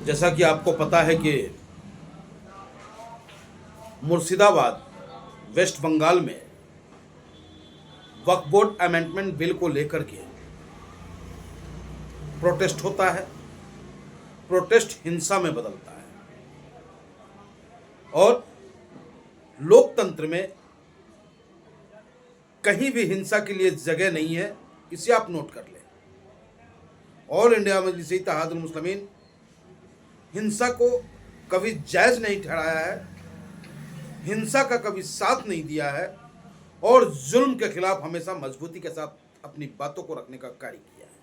जैसा कि आपको पता है कि मुर्शिदाबाद वेस्ट बंगाल में वक्फ बोर्ड अमेंडमेंट बिल को लेकर के प्रोटेस्ट होता है। प्रोटेस्ट हिंसा में बदलता है और लोकतंत्र में कहीं भी हिंसा के लिए जगह नहीं है। इसे आप नोट कर लें। ऑल इंडिया मजलिस इत्तेहादुल मुस्लिमीन हिंसा को कभी जायज़ नहीं ठहराया है, हिंसा का कभी साथ नहीं दिया है और जुल्म के खिलाफ हमेशा मजबूती के साथ अपनी बातों को रखने का कार्य किया है।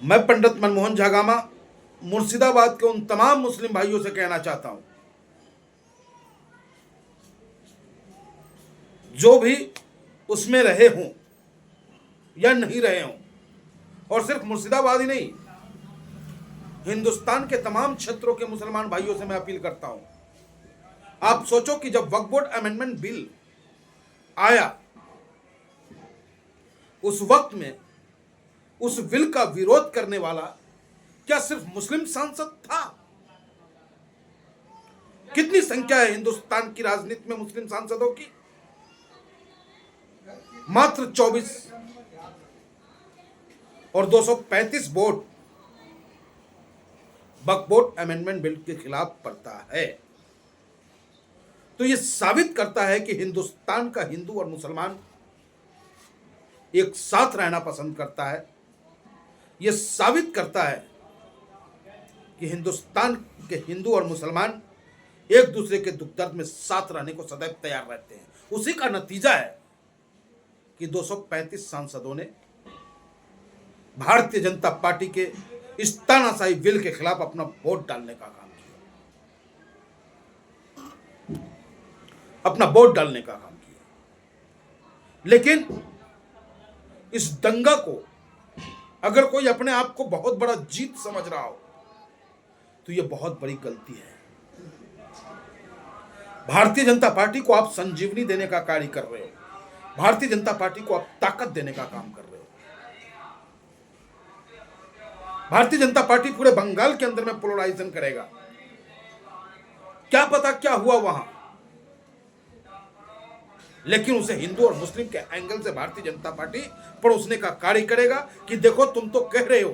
मैं पंडित मनमोहन झागामा मुर्शिदाबाद के उन तमाम मुस्लिम भाइयों से कहना चाहता हूं जो भी उसमें रहे हों या नहीं रहे हों, और सिर्फ मुर्शिदाबाद ही नहीं, हिंदुस्तान के तमाम क्षेत्रों के मुसलमान भाइयों से मैं अपील करता हूं। आप सोचो कि जब वक्फ बोर्ड अमेंडमेंट बिल आया उस वक्त में उस बिल का विरोध करने वाला क्या सिर्फ मुस्लिम सांसद था? कितनी संख्या है हिंदुस्तान की राजनीति में मुस्लिम सांसदों की? मात्र 24 और 235 वोट वक्फ बोर्ड अमेंडमेंट बिल के खिलाफ पड़ता है। तो यह साबित करता है कि हिंदुस्तान का हिंदू और मुसलमान एक साथ रहना पसंद करता है। यह साबित करता है कि हिंदुस्तान के हिंदू और मुसलमान एक दूसरे के दुख दर्द में साथ रहने को सदैव तैयार रहते हैं। उसी का नतीजा है कि 235 सांसदों ने भारतीय जनता पार्टी के इस तानाशाही बिल के खिलाफ अपना वोट डालने का काम किया, अपना वोट डालने का काम किया। लेकिन इस दंगा को अगर कोई अपने आप को बहुत बड़ा जीत समझ रहा हो तो यह बहुत बड़ी गलती है। भारतीय जनता पार्टी को आप संजीवनी देने का कार्य कर रहे हो, भारतीय जनता पार्टी को आप ताकत देने का काम कर रहे हो। भारतीय जनता पार्टी पूरे बंगाल के अंदर में पोलराइजेशन करेगा। क्या पता क्या हुआ वहां, लेकिन उसे हिंदू और मुस्लिम के एंगल से भारतीय जनता पार्टी परोसने का कार्य करेगा कि देखो तुम तो कह रहे हो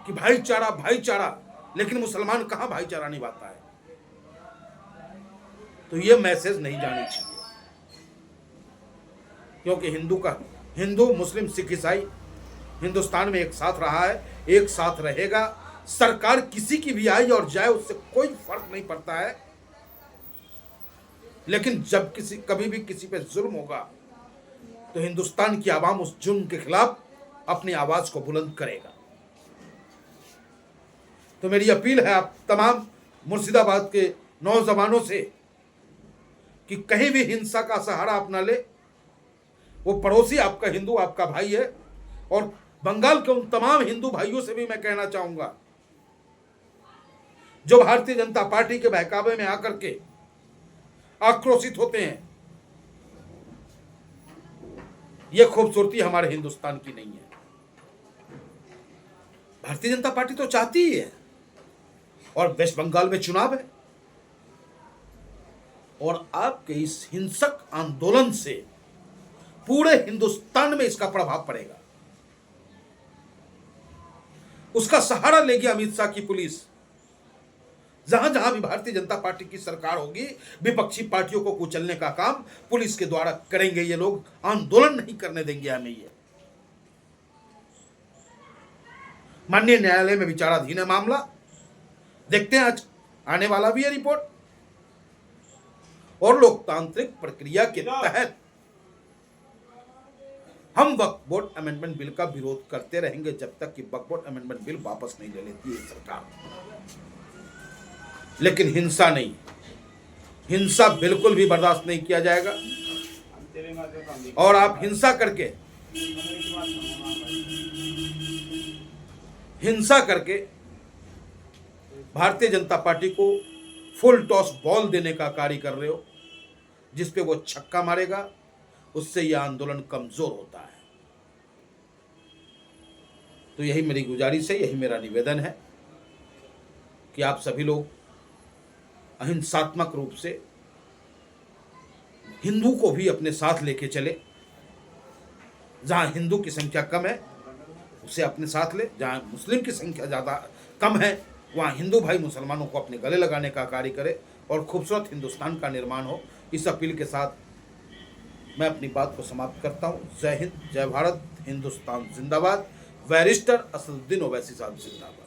कि भाईचारा भाईचारा, लेकिन मुसलमान कहां भाईचारा निभाता है। तो यह मैसेज नहीं जानी चाहिए, क्योंकि हिंदू मुस्लिम सिख ईसाई हिंदुस्तान में एक साथ रहा है, एक साथ रहेगा। सरकार किसी की भी आई और जाए उससे कोई फर्क नहीं पड़ता है, लेकिन जब कभी भी किसी पे जुल्म होगा तो हिंदुस्तान की आवाम उस जुल्म के खिलाफ अपनी आवाज को बुलंद करेगा। तो मेरी अपील है आप तमाम मुर्शिदाबाद के नौजवानों से कि कहीं भी हिंसा का सहारा अपना ले। वो पड़ोसी आपका हिंदू आपका भाई है। और बंगाल के उन तमाम हिंदू भाइयों से भी मैं कहना चाहूंगा जो भारतीय जनता पार्टी के बहकावे में आकर के आक्रोशित होते हैं, यह खूबसूरती हमारे हिंदुस्तान की नहीं है। भारतीय जनता पार्टी तो चाहती ही है, और वेस्ट बंगाल में चुनाव है, और आपके इस हिंसक आंदोलन से पूरे हिंदुस्तान में इसका प्रभाव पड़ेगा। उसका सहारा लेगी अमित शाह की पुलिस। जहां जहां भी भारतीय जनता पार्टी की सरकार होगी, विपक्षी पार्टियों को कुचलने का काम पुलिस के द्वारा करेंगे। ये लोग आंदोलन नहीं करने देंगे हमें। ये माननीय न्यायालय में विचाराधीन है मामला, देखते हैं आज आने वाला भी है रिपोर्ट। और लोकतांत्रिक प्रक्रिया के तहत हम वक्फ बोर्ड अमेंडमेंट बिल का विरोध करते रहेंगे जब तक कि वक्फ बोर्ड अमेंडमेंट बिल वापस नहीं ले लेती है सरकार। लेकिन हिंसा नहीं, हिंसा बिल्कुल भी बर्दाश्त नहीं किया जाएगा। और आप हिंसा करके भारतीय जनता पार्टी को फुल टॉस बॉल देने का कार्य कर रहे हो, जिस पे वो छक्का मारेगा, उससे यह आंदोलन कमजोर होता है। तो यही मेरी गुजारिश है, यही मेरा निवेदन है कि आप सभी लोग अहिंसात्मक रूप से हिंदू को भी अपने साथ लेके चले। जहाँ हिंदू की संख्या कम है उसे अपने साथ ले, जहाँ मुस्लिम की संख्या ज़्यादा कम है वहाँ हिंदू भाई मुसलमानों को अपने गले लगाने का कार्य करे और खूबसूरत हिंदुस्तान का निर्माण हो। इस अपील के साथ मैं अपनी बात को समाप्त करता हूँ। जय हिंद, जय भारत, हिंदुस्तान जिंदाबाद। बैरिस्टर असदुद्दीन ओवैसी साहब जिंदाबाद।